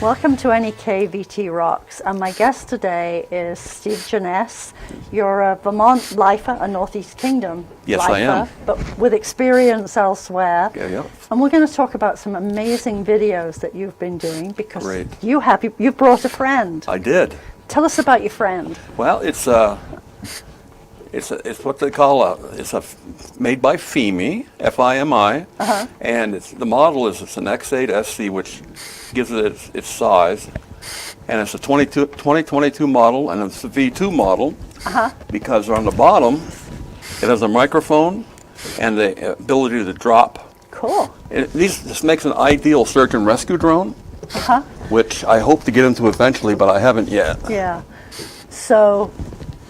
Welcome to NEK-TV Rocks, and my guest today is Steve Jenness. You're a Vermont lifer, a Northeast Kingdom Yes, lifer, I am. but with experience elsewhere. Yeah. And we're going to talk about some amazing videos that you've been doing because Great. you brought a friend. I did. Tell us about your friend. Well, it's what they call made by FIMI, F-I-M-I, and the model is an X8 SC, which gives it its size, and it's a 2022 model, and it's a V2 model because on the bottom it has a microphone and the ability to drop. Cool. This makes an ideal search and rescue drone, which I hope to get into eventually, but I haven't yet. Yeah. So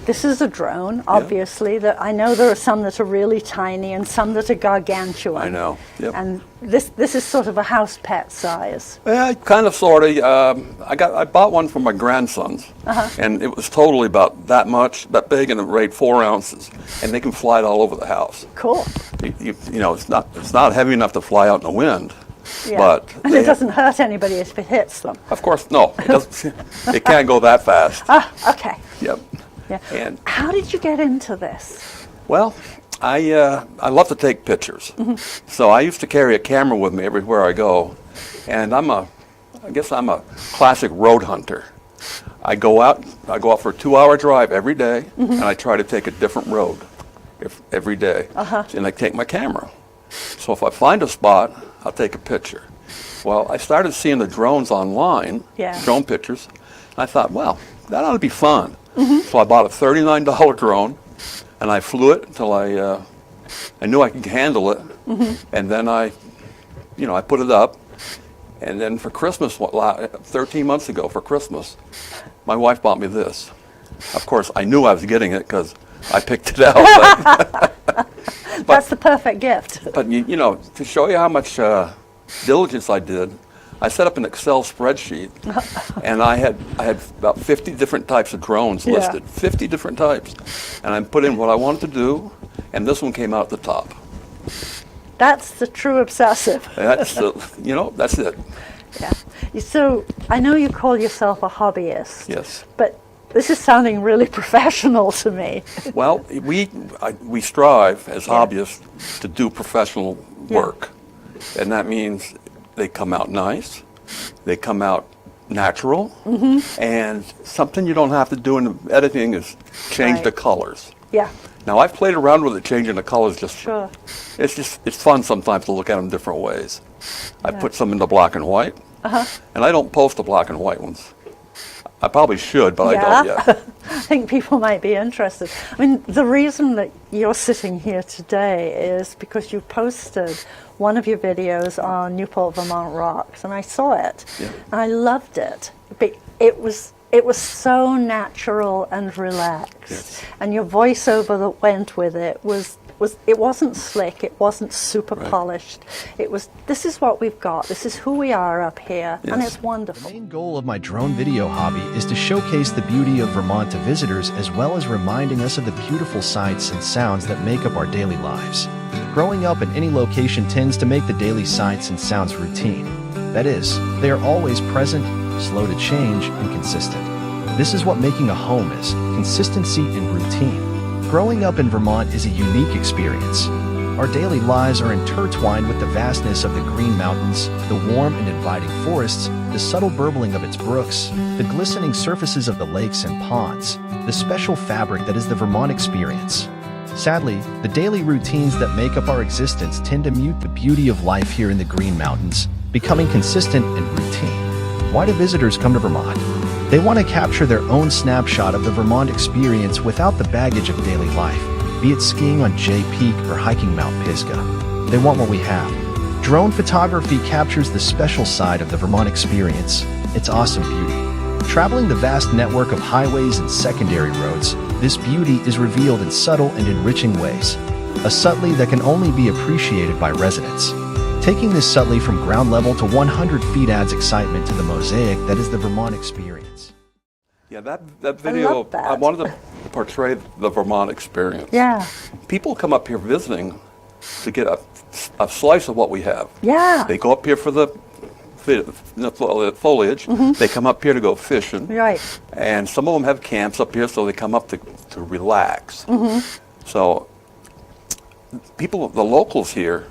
this is a drone, obviously. That I know there are some that are really tiny and some that are gargantuan. I know. Yep. And this is sort of a house pet size. Yeah, kind of, sort of. I bought one for my grandsons, and it was totally about that big, and it weighed 4 ounces, and they can fly it all over the house. Cool. You know, it's not heavy enough to fly out in the wind, Yeah. but And it doesn't hurt anybody if it hits them. Of course, no, it doesn't. It can't go that fast. Okay. Yep. Yeah. And how did you get into this? well, I love to take pictures, so I used to carry a camera with me everywhere I go, and I guess I'm a classic road hunter. I go out for a 2-hour drive every day, and I try to take a different road every day, and I take my camera. So if I find a spot, I'll take a picture. Well, I started seeing the drones online, drone pictures, and I thought, well, that ought to be fun. So I bought a $39 drone, and I flew it until I knew I could handle it, and then I put it up, and then for Christmas, 13 months ago for Christmas, my wife bought me this. Of course, I knew I was getting it because I picked it out. That's the perfect gift. But you know, to show you how much diligence I did, I set up an Excel spreadsheet, and I had about 50 different types of drones listed, 50 different types, and I put in what I wanted to do, and this one came out at the top. That's the true obsessive. That's that's it. Yeah. So I know you call yourself a hobbyist. Yes. But this is sounding really professional to me. Well, we strive as hobbyists to do professional work, and that means they come out nice, they come out natural, and something you don't have to do in the editing is change the colors. Yeah. Now, I've played around with it, changing the colors. Sure. It's fun sometimes to look at them different ways. I put some into black and white, and I don't post the black and white ones. I probably should, but I don't yet. I think people might be interested. I mean, the reason that you're sitting here today is because you posted one of your videos on Newport, Vermont Rocks, and I saw it, and I loved it. But it was so natural and relaxed, and your voiceover that went with it it wasn't slick, it wasn't super polished. It was, this is what we've got, this is who we are up here, and it's wonderful. The main goal of my drone video hobby is to showcase the beauty of Vermont to visitors, as well as reminding us of the beautiful sights and sounds that make up our daily lives. Growing up in any location tends to make the daily sights and sounds routine. That is, they are always present, slow to change, and consistent. This is what making a home is: consistency and routine. Growing up in Vermont is a unique experience. Our daily lives are intertwined with the vastness of the green mountains, the warm and inviting forests, the subtle burbling of its brooks, the glistening surfaces of the lakes and ponds, the special fabric that is the Vermont experience. Sadly, the daily routines that make up our existence tend to mute the beauty of life here in the Green Mountains, becoming consistent and routine. Why do visitors come to Vermont? They want to capture their own snapshot of the Vermont experience without the baggage of daily life, be it skiing on Jay Peak or hiking Mount Pisgah. They want what we have. Drone photography captures the special side of the Vermont experience, its awesome beauty. Traveling the vast network of highways and secondary roads, this beauty is revealed in subtle and enriching ways, a subtlety that can only be appreciated by residents. Taking this subtly from ground level to 100 feet adds excitement to the mosaic that is the Vermont experience. Yeah, that video, I wanted to portray the Vermont experience. Yeah. People come up here visiting to get a slice of what we have. Yeah. They go up here for foliage. They come up here to go fishing. Right. And some of them have camps up here, so they come up to relax. So people, the locals here,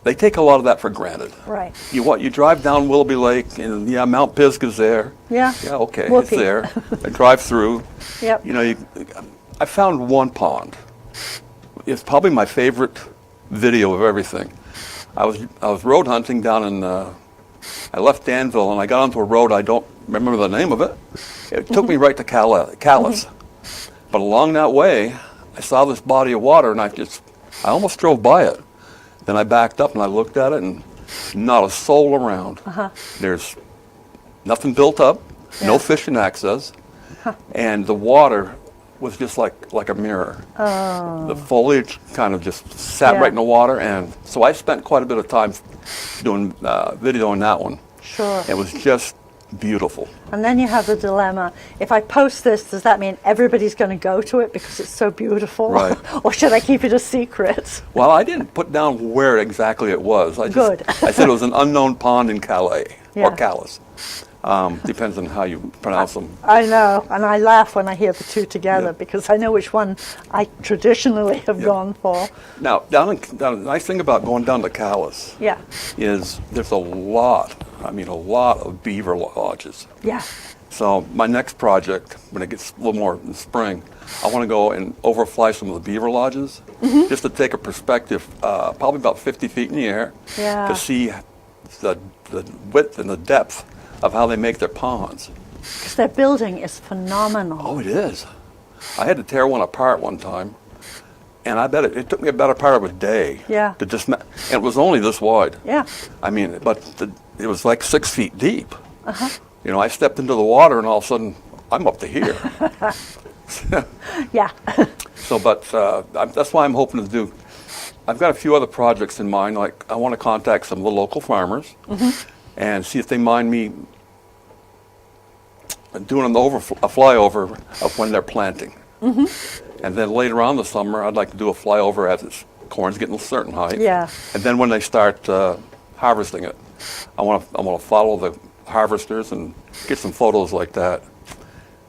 they take a lot of that for granted. Right. You drive down Willoughby Lake, and yeah, Mount Pisgah's there. Yeah. Yeah, okay, Whoopee. it's there. I drive through. Yep. You know, I found one pond. It's probably my favorite video of everything. I was road hunting down in. I left Danville and I got onto a road. I don't remember the name of it. It took me right to Calais. But along that way, I saw this body of water, and I almost drove by it. Then I backed up and I looked at it, and not a soul around. There's nothing built up, no fishing access, and the water was just like a mirror. The foliage kind of just sat right in the water, and so I spent quite a bit of time doing video on that one. Sure. It was just beautiful. And then you have the dilemma, if I post this, does that mean everybody's going to go to it because it's so beautiful? Right. Or should I keep it a secret? Well, I didn't put down where exactly it was. I said it was an unknown pond in Calais, or Calais. Depends on how you pronounce them. I know, and I laugh when I hear the two together because I know which one I traditionally have gone for. Now, the nice thing about going down to Calais is there's a lot of beaver lodges. Yeah. So my next project, when it gets a little more in spring, I want to go and overfly some of the beaver lodges, just to take a perspective, probably about 50 feet in the air, to see the width and the depth of how they make their ponds. Because their building is phenomenal. Oh, it is. I had to tear one apart one time, and I bet it took me about a part of a day. Yeah. To and it was only this wide. Yeah. I mean, but it was like 6 feet deep. You know, I stepped into the water, and all of a sudden, I'm up to here. Yeah. So, but that's why I'm hoping to do. I've got a few other projects in mind. Like, I want to contact some of the local farmers and see if they mind me doing a flyover of when they're planting. And then later on the summer, I'd like to do a flyover as corn's getting a certain height. Yeah. And then when they start harvesting it, I want to follow the harvesters and get some photos like that.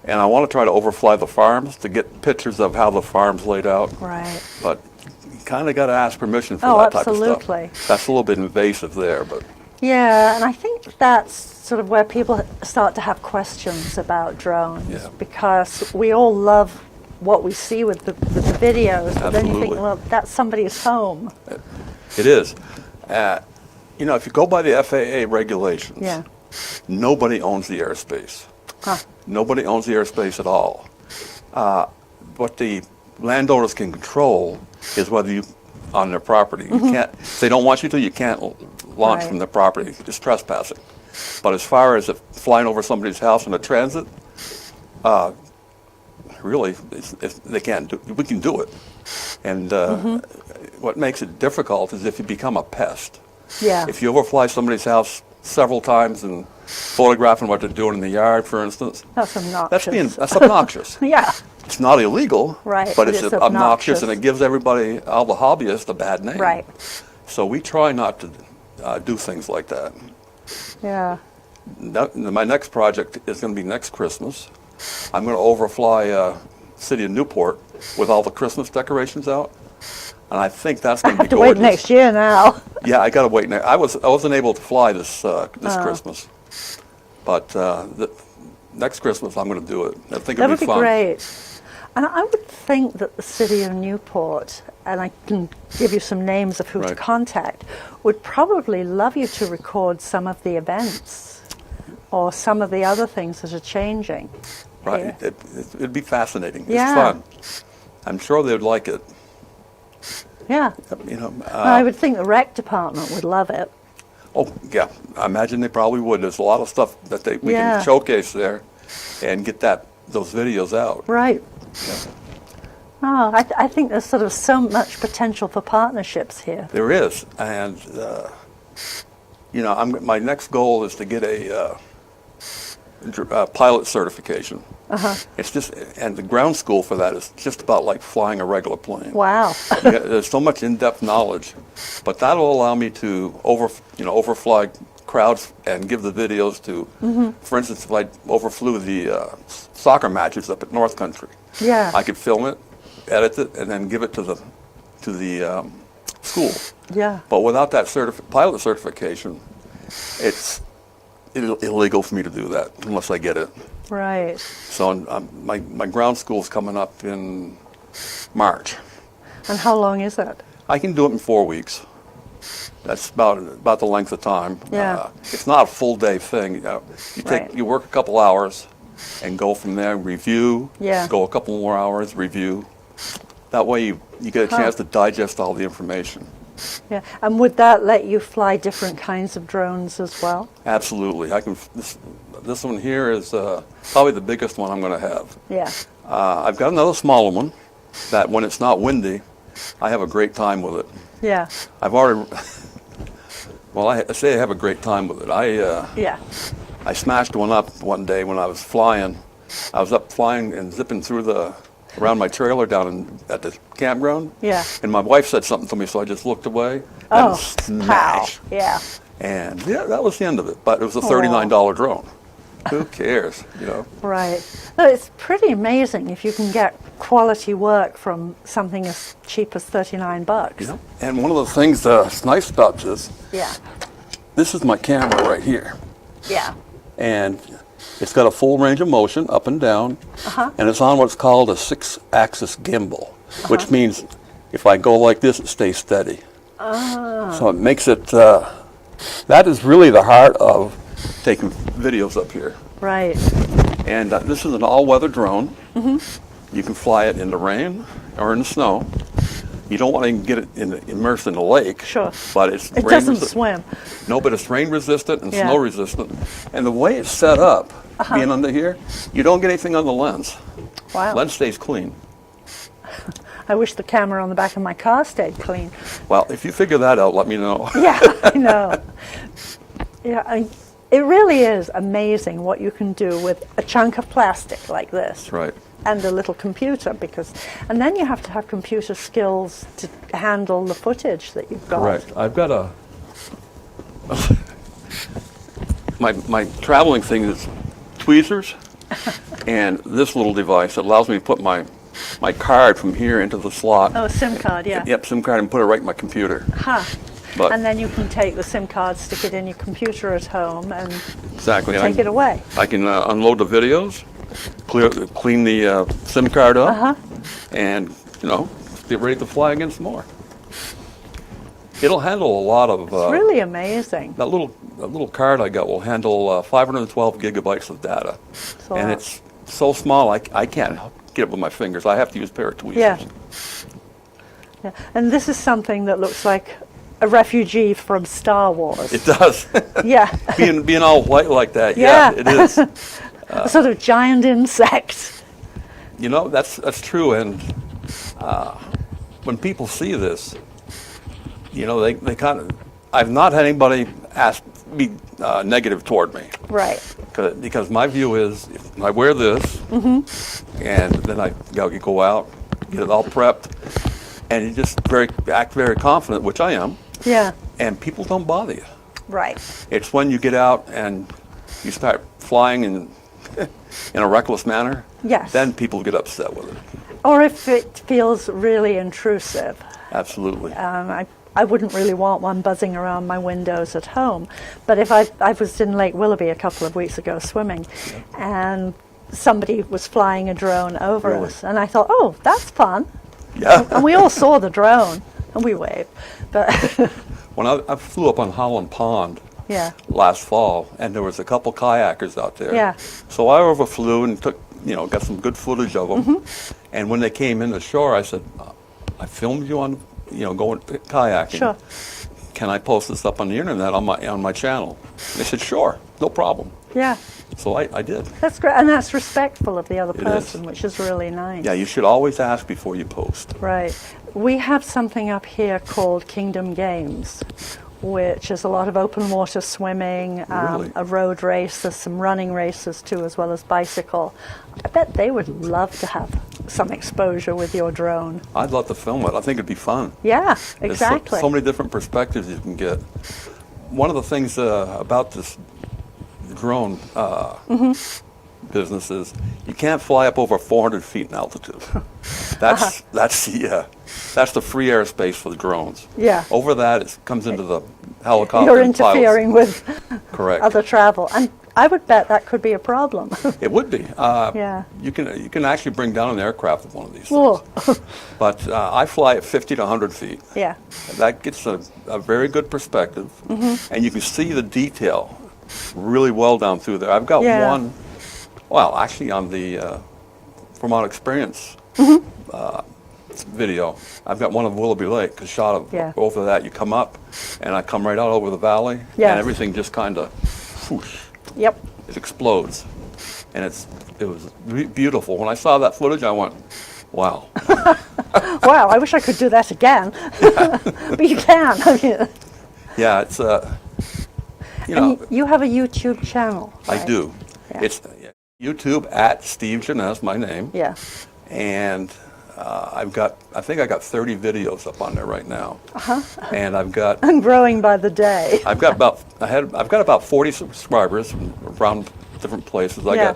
And I want to try to overfly the farms to get pictures of how the farm's laid out. Right. But you kind of got to ask permission for that type of absolutely. stuff. That's a little bit invasive there, but. Yeah, and I think that's sort of where people start to have questions about drones, because we all love what we see with the videos, but then you think, well, that's somebody's home. It is. You know, if you go by the FAA regulations, nobody owns the airspace. Nobody owns the airspace at all. What the landowners can control is whether you on their property. You can't. If they don't want you to, you can't launch from their property. It's trespassing. But as far as flying over somebody's house in a transit, really, they can't do. We can do it. And what makes it difficult is if you become a pest. Yeah. If you overfly somebody's house several times and photographing what they're doing in the yard, for instance. That's obnoxious. That's obnoxious. Yeah. It's not illegal, but it's obnoxious, and it gives everybody, all the hobbyists, a bad name. Right. So we try not to do things like that. Yeah. My next project is going to be next Christmas. I'm going to overfly city of Newport with all the Christmas decorations out. And I think that's going to be gorgeous. I have to wait next year now. Yeah, I got to wait. I wasn't able to fly this Christmas, but next Christmas I'm going to do it. I think it'll be fun. That would be great. And I would think that the city of Newport, and I can give you some names of who to contact, would probably love you to record some of the events or some of the other things that are changing. Right. It'd be fascinating. Yeah. It's fun. I'm sure they'd like it. Yeah. You know, I would think the rec department would love it. Oh, yeah. I imagine they probably would. There's a lot of stuff that we can showcase there and get those videos out. Right. Yeah. Oh, I think there's sort of so much potential for partnerships here. There is. And, you know, my next goal is to get a pilot certification. It's just, and the ground school for that is just about like flying a regular plane. Wow. There's so much in-depth knowledge, but that'll allow me to overfly crowds and give the videos to, for instance, if I overflew the soccer matches up at North Country, Yeah. I could film it, edit it, and then give it to the school. Yeah. But without that pilot certification, it's illegal for me to do that unless I get it. Right. So my ground school's coming up in March. And how long is it? I can do it in 4 weeks. That's about the length of time. Yeah. It's not a full day thing. Right. You work a couple hours and go from there, review, Yeah. go a couple more hours, review. That way you get a chance to digest all the information. Yeah. And would that let you fly different kinds of drones as well? Absolutely. This one here is probably the biggest one I'm going to have. Yeah. I've got another smaller one that when it's not windy, I have a great time with it. Yeah. I've already, well, I say I have a great time with it. Yeah. I smashed one up one day when I was flying. I was up flying and zipping through around my trailer down at the campground. Yeah. And my wife said something to me, so I just looked away and Oh, smash. pow. Yeah. And yeah, that was the end of it. But it was a $39 drone. Who cares, you know? Right. No, it's pretty amazing if you can get quality work from something as cheap as $39. You know? And one of the things that's nice about this, Yeah. this is my camera right here. Yeah. And it's got a full range of motion up and down, and it's on what's called a 6-axis gimbal, which means if I go like this, it stays steady. So it makes it, that is really the heart of taking videos up here. Right. And this is an all-weather drone. You can fly it in the rain or in the snow. You don't want to get it immersed in the lake. Sure. But it doesn't swim. No, but it's rain resistant and Yeah. snow resistant. And the way it's set up, being under here, you don't get anything on the lens. Wow. Lens stays clean. I wish the camera on the back of my car stayed clean. Well, if you figure that out, let me know. Yeah, I know. Yeah, it really is amazing what you can do with a chunk of plastic like this. That's right. And a little computer, and then you have to have computer skills to handle the footage that you've got. Right. I've got my traveling thing is tweezers and this little device that allows me to put my card from here into the slot. Oh, a SIM card, yeah. Yep, SIM card, and put it right in my computer. Huh. But And then you can take the SIM card, stick it in your computer at home, and exactly. take it away. I can unload the videos, clean the SIM card up, and get ready to fly again some more. It'll handle a lot of. It's really amazing. That little card I got will handle 512 gigabytes of data, a and lot. it's so small I can't get it with my fingers. I have to use a pair of tweezers. Yeah. Yeah. And this is something that looks like a refugee from Star Wars. It does. Yeah. being all white like that. Yeah. Yeah, it is. A sort of giant insect. That's true, and when people see this, they kind of. I've not had anybody be negative toward me. Right. Because my view is, if I wear this, and then I go out, get it all prepped, and you just act very confident, which I am. Yeah. And people don't bother you. Right. It's when you get out and you start flying in a reckless manner. Yes. Then people get upset with it. Or if it feels really intrusive. Absolutely. I wouldn't really want one buzzing around my windows at home. But if I was in Lake Willoughby a couple of weeks ago swimming, and somebody was flying a drone over Really? us, and I thought, oh, that's fun. Yeah. And we all saw the drone, and we waved. But When I flew up on Holland Pond yeah, last fall, and there was a couple kayakers out there. Yeah. So I overflew and got some good footage of them. And when they came in the shore, I said, I filmed you on, going kayaking. Sure. Can I post this up on the internet on my channel? And they said, sure, no problem. yeah, So I did. that's great, and that's respectful of the other It is. person, which is really nice. Yeah, you should always ask before you post. Right. We have something up here called Kingdom Games, which is a lot of open water swimming, Really? a road race. There's some running races too, as well as bicycle. I bet they would love to have some exposure with your drone. I'd love to film it. I think it'd be fun. Yeah, There's exactly. so many different perspectives you can get. one of the things about this drone business is you can't fly up over 400 feet in altitude. That's the free airspace for the drones. Yeah. Over that, it comes into the helicopter. You're and pilots. interfering with Correct. other travel, and I would bet that could be a problem. It would be. Yeah. You can actually bring down an aircraft with one of these Whoa. things. But I fly at 50 to 100 feet. Yeah. That gets a very good perspective, and you can see the detail really well down through there. I've got Yeah. one, well, actually on the Vermont Experience video, I've got one of Willoughby Lake, a shot of Yeah. over that. You come up, and I come right out over the valley, Yeah. and everything just kind of, whoosh, Yep. it explodes. And it was beautiful. When I saw that footage, I went, wow. Wow, I wish I could do that again. But you can. I mean, Yeah, it's, you know, and you have a YouTube channel. I right? do. Yeah. It's YouTube at Steve Jenness, my name. Yeah. And I think I got 30 videos up on there right now. And I've got And growing by the day. I've got about 40 subscribers from around different places. Yeah.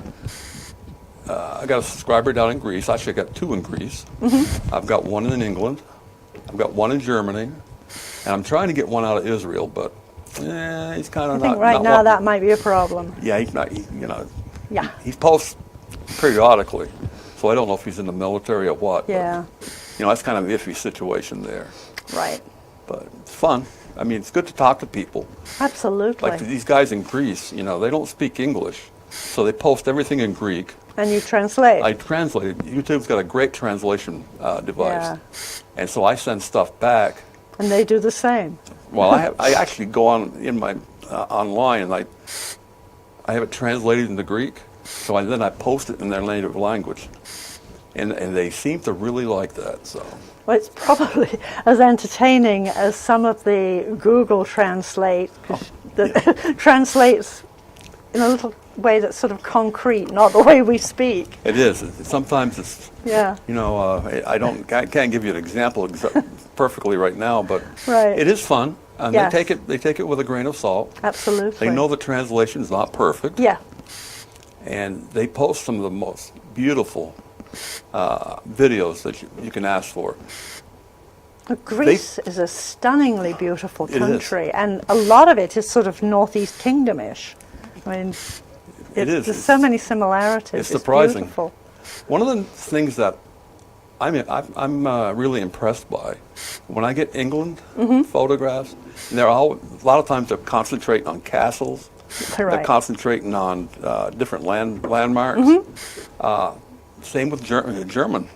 I got a subscriber down in Greece. Actually, I got 2 in Greece. I've got 1 in England. I've got 1 in Germany, and I'm trying to get 1 out of Israel, but he's kind I of think not. right not now welcome. that might be a problem. Yeah, he's not. Yeah. He posts periodically, so I don't know if he's in the military or what. but, Yeah. that's kind of an iffy situation there, Right. but it's fun. I mean, it's good to talk to people. Absolutely. Like these guys in Greece, they don't speak English, so they post everything in Greek. And you translate. I translated. YouTube's got a great translation device, Yeah. and so I send stuff back. And they do the same. Well, I actually go on in my online and I have it translated into Greek, so then I post it in their native language, and they seem to really like that. So. Well, it's probably as entertaining as some of the Google Translate that translates in a little way that's sort of concrete, not the way we speak. It is. Sometimes it's. Yeah. I can't give you an example perfectly right now, but Right. it is fun, and Yes. they take it with a grain of salt. Absolutely. They know the translation is not perfect. Yeah. And they post some of the most beautiful videos that you can ask for. Greece is a stunningly beautiful It is. country, and a lot of it is sort of Northeast Kingdom-ish. I mean, It is. There's so many similarities. It's surprising. Beautiful. One of the things that I'm really impressed by, when I get England photographs, and a lot of times they're concentrating on castles, they're Right. concentrating on different landmarks. Same with German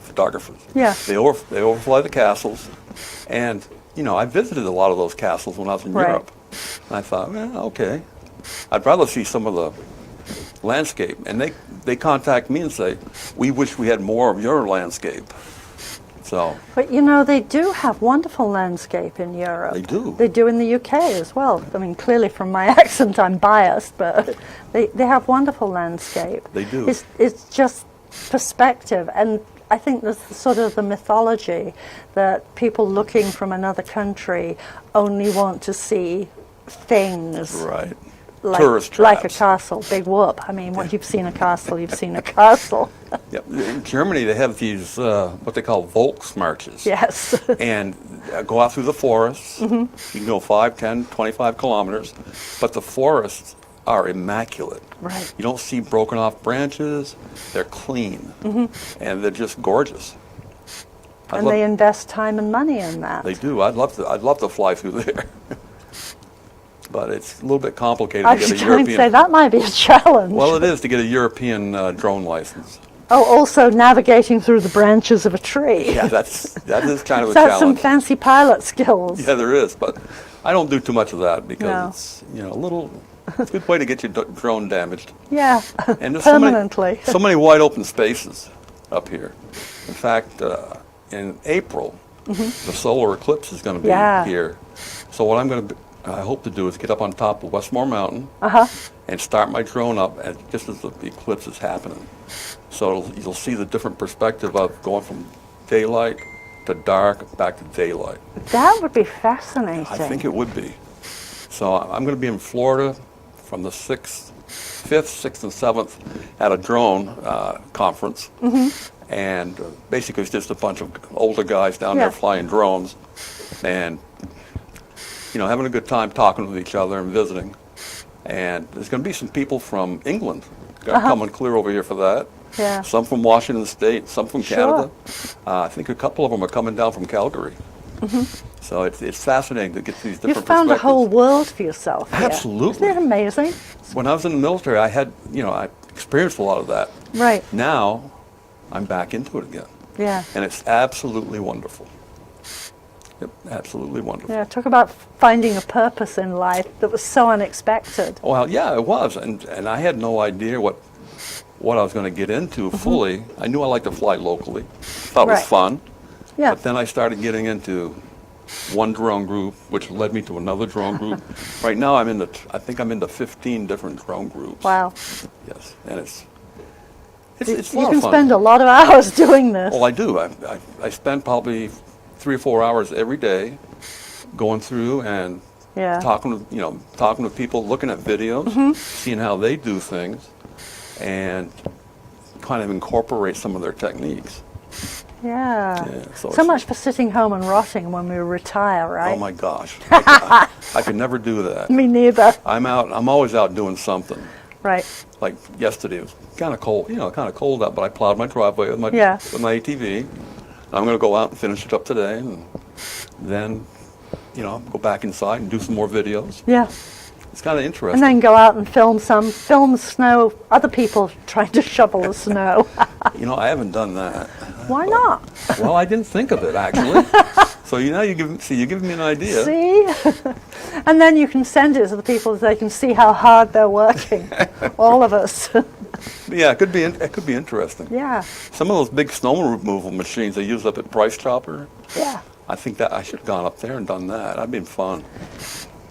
photographers. Yeah. They overfly the castles, and I visited a lot of those castles when I was in Right. Europe, and I thought, okay, I'd rather see some of the landscape, and they contact me and say, we wish we had more of your landscape. So But they do have wonderful landscape in Europe. They do. They do in the UK as well. I mean, clearly from my accent I'm biased, but they have wonderful landscape. They do. It's just perspective, and I think there's sort of the mythology that people looking from another country only want to see things. right, Like, tourist like a traps. castle, big whoop. I mean, once you've seen a castle, you've seen a castle. Yep. In Germany, they have these what they call Volksmarches. Yes. And go out through the forests. You can go 5, 10, 25 kilometers, but the forests are immaculate. Right. You don't see broken off branches. They're clean, and they're just gorgeous. And they invest time and money in that. They do. I'd love to fly through there. But it's a little bit complicated I to get was a going to say European. that might be a challenge. Well, it is to get a European drone license. Oh, also navigating through the branches of a tree. Yeah, that is kind of a That's some challenge. fancy pilot skills. Yeah, there is, but I don't do too much of that because No. it's it's a good way to get your drone damaged. Yeah, And there's permanently. so many wide open spaces up here. In fact, in April, the solar eclipse is going to be Yeah. here. So what I hope to do is get up on top of Westmore Mountain Uh-huh. and start my drone up just as the eclipse is happening. So you'll see the different perspective of going from daylight to dark back to daylight. That would be fascinating. I think it would be. So I'm going to be in Florida from the 5th, 6th, and 7th at a drone conference. And basically it's just a bunch of older guys down there flying drones and, having a good time talking with each other and visiting. And there's going to be some people from England coming clear over here for that. Yeah. Some from Washington State, some from Canada. I think a couple of them are coming down from Calgary. So it's fascinating to get these different You've found a perspectives. whole world for yourself here. Absolutely. Isn't it amazing? When I was in the military, I had, I experienced a lot of that. Right. Now, I'm back into it again. Yeah. And it's absolutely wonderful. Yep, absolutely wonderful. Yeah, talk about finding a purpose in life that was so unexpected. Well, yeah, it was. And I had no idea what I was going to get into fully. I knew I liked to fly locally. Thought it was Right. fun. Yeah. But then I started getting into one drone group, which led me to another drone group. Right now, I think I'm into 15 different drone groups. Wow. Yes, and it's a You lot can of fun. spend a lot of hours doing this. Well, I do. I spend probably 3 or 4 hours every day going through and Yeah. talking to people, looking at videos, seeing how they do things, and kind of incorporate some of their techniques. Yeah. So So it's- much for sitting home and rotting when we retire, right? Oh my gosh, I could never do that. Me neither. I'm always out doing something. Right. Like yesterday, it was kind of cold, kind of cold out, but I plowed my driveway with my ATV. I'm going to go out and finish it up today, and then, go back inside and do some more videos. Yeah. It's kind of interesting. And then go out and film snow, other people trying to shovel the snow. I haven't done that. Why not? Well, I didn't think of it actually. So you give me an idea. See? And then you can send it to the people so they can see how hard they're working. All of us. Yeah, it could be interesting. Yeah. Some of those big snow removal machines they use up at Price Chopper. Yeah. I think that I should have gone up there and done that. That'd been fun.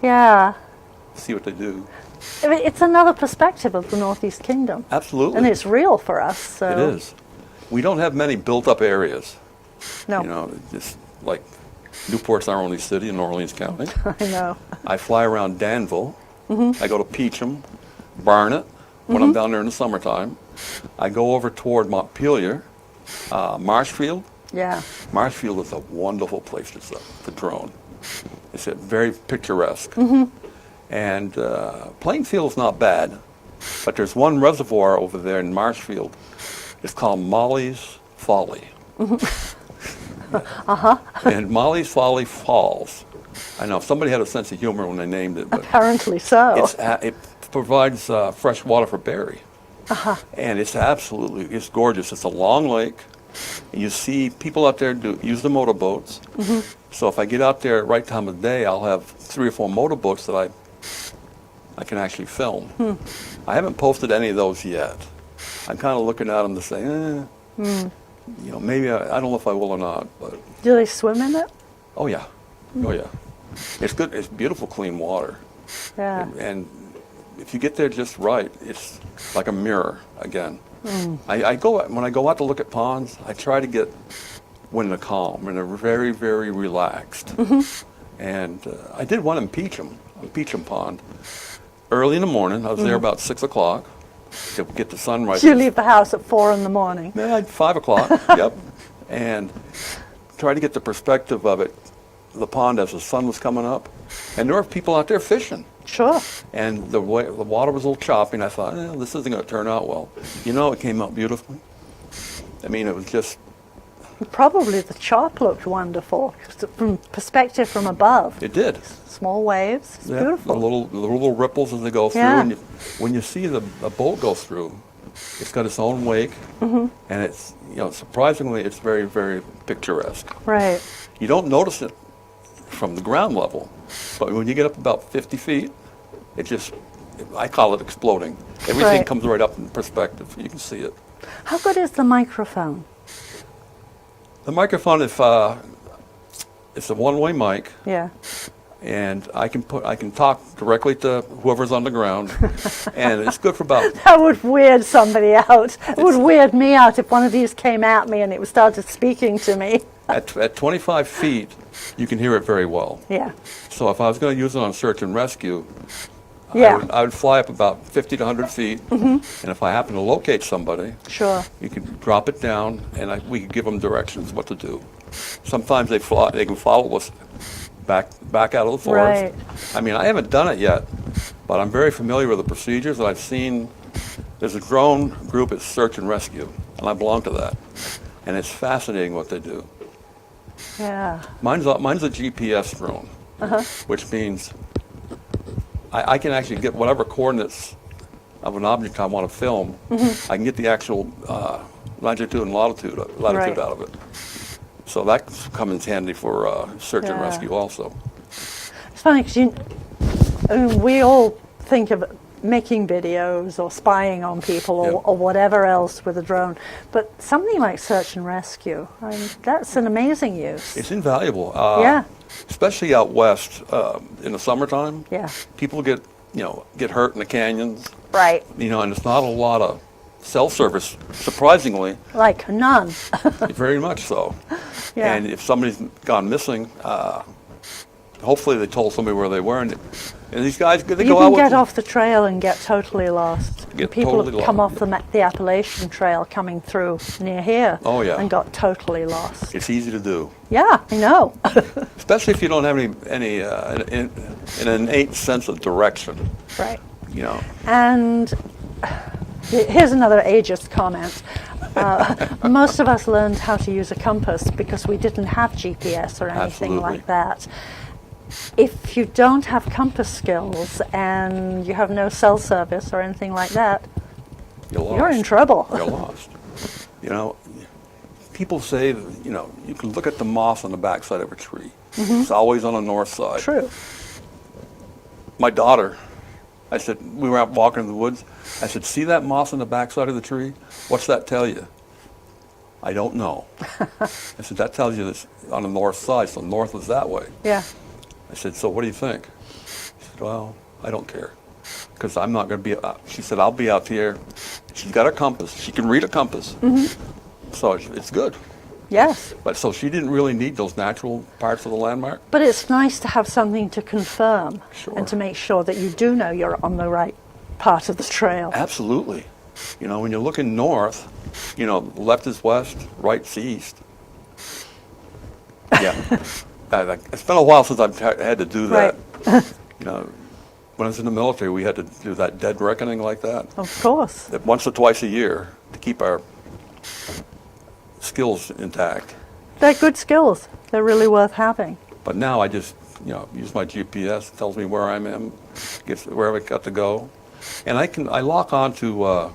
Yeah. See what they do. I mean, it's another perspective of the Northeast Kingdom. Absolutely. And it's real for us. So. It is. We don't have many built-up areas. No. Just like Newport's our only city in New Orleans County. I know. I fly around Danville. I go to Peacham, Barnet, when I'm down there in the summertime. I go over toward Montpelier, Marshfield. Yeah. Marshfield is a wonderful place to drone. It's very picturesque. And Plainfield's not bad, but there's one reservoir over there in Marshfield. It's called Molly's Folly. And Molly's Folly Falls. I know somebody had a sense of humor when they named it, but Apparently so. it provides fresh water for Barry. And it's gorgeous. It's a long lake. And you see people out there use the motorboats. So if I get out there at the right time of day, I'll have 3 or 4 motorboats that I can actually film. I haven't posted any of those yet. I'm kind of looking at them to say, maybe I don't know if I will or not. But Do they swim in it? oh yeah, it's good. It's beautiful, clean water. Yeah. And if you get there just right, it's like a mirror again. When I go out to look at ponds, I try to get when they're calm and they're very, very relaxed. And I did one in Peacham Pond. Early in the morning, I was there about 6 o'clock to get the sunrise. You leave the house at 4 in the morning. Yeah, 5 o'clock, yep. And try to get the perspective of it, the pond as the sun was coming up. And there were people out there fishing. Sure. And the water was a little choppy, and I thought, this isn't going to turn out well. It came out beautifully. I mean, it was just... Probably the chop looked wonderful from perspective from above. It did. Small waves. It's Yeah, beautiful. The little ripples as they go through. Yeah. And when you see the boat go through, it's got its own wake, and it's, surprisingly, it's very, very picturesque. Right. You don't notice it from the ground level, but when you get up about 50 feet, I call it exploding. Everything Right. comes right up in perspective. You can see it. How good is the microphone? The microphone, it's a one-way mic, Yeah. and I can talk directly to whoever's on the ground, and it's good for about... That would weird somebody out. It would weird me out if one of these came at me and it started speaking to me. At 25 feet, you can hear it very well. Yeah. So if I was going to use it on search and rescue, Yeah. I would fly up about 50 to 100 feet, and if I happen to locate somebody, Sure. you can drop it down, and we can give them directions what to do. Sometimes they can follow us back out of the forest. Right. I mean, I haven't done it yet, but I'm very familiar with the procedures, and I've seen there's a drone group at Search and Rescue, and I belong to that, and it's fascinating what they do. Yeah. Mine's a GPS drone, which means I can actually get whatever coordinates of an object I want to film. I can get the actual longitude and latitude Right. out of it. So that comes in handy for search and Yeah. rescue also. It's funny because we all think of making videos or spying on people or, Yeah. or whatever else with a drone, but something like search and rescue, I mean, that's an amazing use. It's invaluable. Yeah. Especially out west in the summertime. Yeah. People get hurt in the canyons. Right. And it's not a lot of cell service, surprisingly, Like none. very much so. Yeah. And if somebody's gone missing, hopefully they told somebody where they were. And these guys, they You go can out with get them. off the trail and get totally lost. Get People totally have come lost. off the Appalachian Trail coming through near here Oh, yeah. and got totally lost. It's easy to do, Yeah, I know. especially if you don't have an innate sense of direction. Right. And Here's another ageist comment. Most of us learned how to use a compass because we didn't have GPS or anything Absolutely. like that. If you don't have compass skills and you have no cell service or anything like that, you're lost. you're in trouble. You're lost. People say that, you can look at the moss on the backside of a tree. It's always on the north side. True. My daughter, I said, we were out walking in the woods. I said, see that moss on the backside of the tree? What's that tell you? I don't know. I said, that tells you this on the north side, so north is that way. Yeah. I said, so what do you think? She said, well, I don't care, because I'm not going to be, she said, I'll be out here. She's got a compass. She can read a compass. So it's good. Yes. But so she didn't really need those natural parts of the landmark. But it's nice to have something to confirm Sure. and to make sure that you do know you're on the right part of the trail. Absolutely. When you're looking north, left is west, right's east. Yeah. It's been a while since I've had to do that. Right. When I was in the military, we had to do that dead reckoning like that. Of course. That once or twice a year to keep our skills intact. They're good skills. They're really worth having. But now I just, use my GPS. It tells me where I am, gets where I've got to go, and I lock on to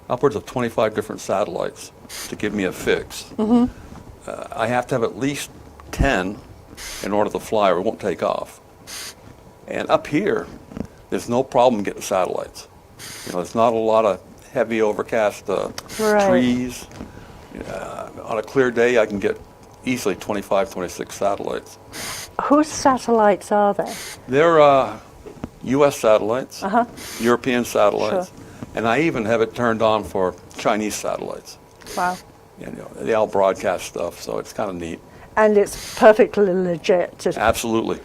upwards of 25 different satellites to give me a fix. I have to have at least 10 in order to fly, or it won't take off. And up here, there's no problem getting satellites. There's not a lot of heavy overcast Right. trees. On a clear day, I can get easily 25, 26 satellites. Whose satellites are they? They're U.S. satellites, European satellites, Sure. and I even have it turned on for Chinese satellites. Wow. They all broadcast stuff, so it's kind of neat. And it's perfectly legit to Absolutely.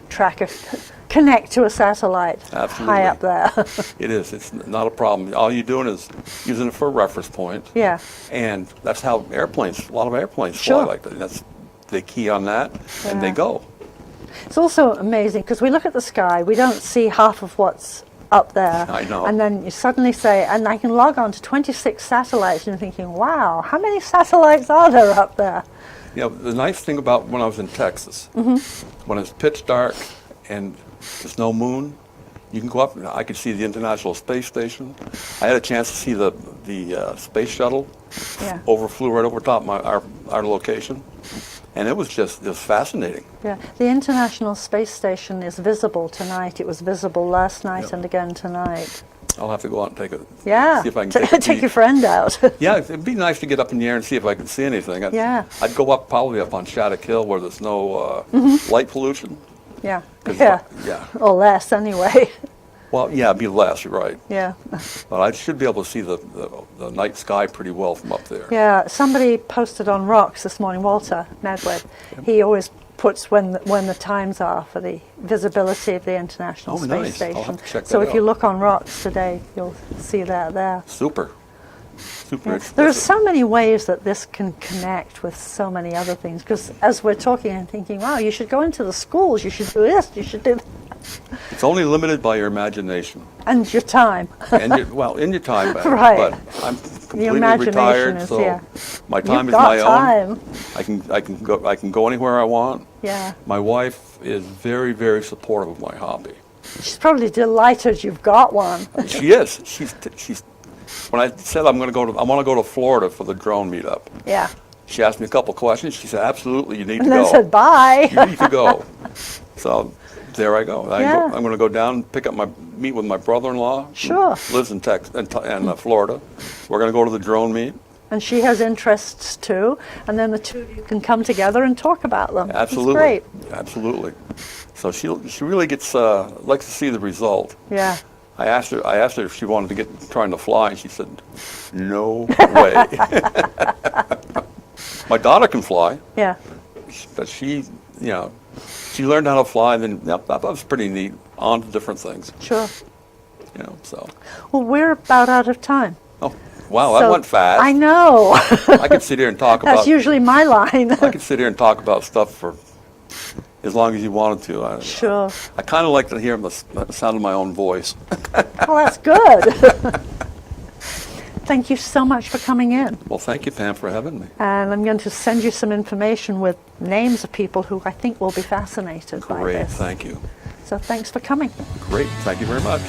connect to a satellite Absolutely. high up there. It is. It's not a problem. All you're doing is using it for a reference point. Yeah. And that's how a lot of airplanes Sure. fly like that. They key on that, and they Yeah. go. It's also amazing because we look at the sky, we don't see half of what's up there. I know. And then you suddenly say, and I can log on to 26 satellites, and you're thinking, wow, how many satellites are there up there? The nice thing about when I was in Texas, when it's pitch dark and there's no moon, you can go up and I could see the International Space Station. I had a chance to see the space shuttle Yeah. flew right over top our location, and it was just fascinating. Yeah, the International Space Station is visible tonight. It was visible last night and again tonight. I'll have to go out and Yeah, see if I can take your friend out. Yeah, it'd be nice to get up in the air and see if I can see anything. Yeah. I'd go probably up on Shattuck Hill where there's no light pollution. Yeah, 'Cause yeah, yeah. or less anyway. Well, yeah, it'd be less, you're right. Yeah. But I should be able to see the night sky pretty well from up there. Yeah, somebody posted on Rocks this morning, Walter Medwid. He always puts when the times are for the visibility of the International Space nice. Station. I'll have to check So that if you out. look on Rocks today, you'll see that there. Super. Super. There are so many ways that this can connect with so many other things, because as we're talking and thinking, wow, you should go into the schools, you should do this, you should do that. It's only limited by your imagination. And your time. And in your time, Right. But I'm The completely imagination retired, is, so yeah. my time You've is my got own. time. I can go anywhere I want. Yeah. My wife is very, very supportive of my hobby. She's probably delighted you've got one. She is. She's. When I said I want to go to Florida for the drone meetup, Yeah. she asked me a couple questions. She said, "Absolutely, you need And to then go. said bye. You need to go." So there I go. Yeah. I'm going to go down, meet with my brother-in-law. Sure. Who lives in Florida. We're going to go to the drone meet. And she has interests too, and then the two of you can come together and talk about them. Absolutely. It's great. Absolutely. So she really likes to see the result. Yeah. I asked her if she wanted to trying to fly, and she said, "No way." My daughter can fly, Yeah. but she learned how to fly. Then that was pretty neat. On to different things, Sure. So. Well, we're about out of time. Oh, wow, that So, went fast. I know. I could sit here and talk That's about. usually my line. I could sit here and talk about stuff for as long as you wanted to. Sure. I kind of like to hear the sound of my own voice. Well, that's good. Thank you so much for coming in. Well, thank you, Pam, for having me. And I'm going to send you some information with names of people who I think will be fascinated by Great, this. thank you. So thanks for coming. Great, thank you very much.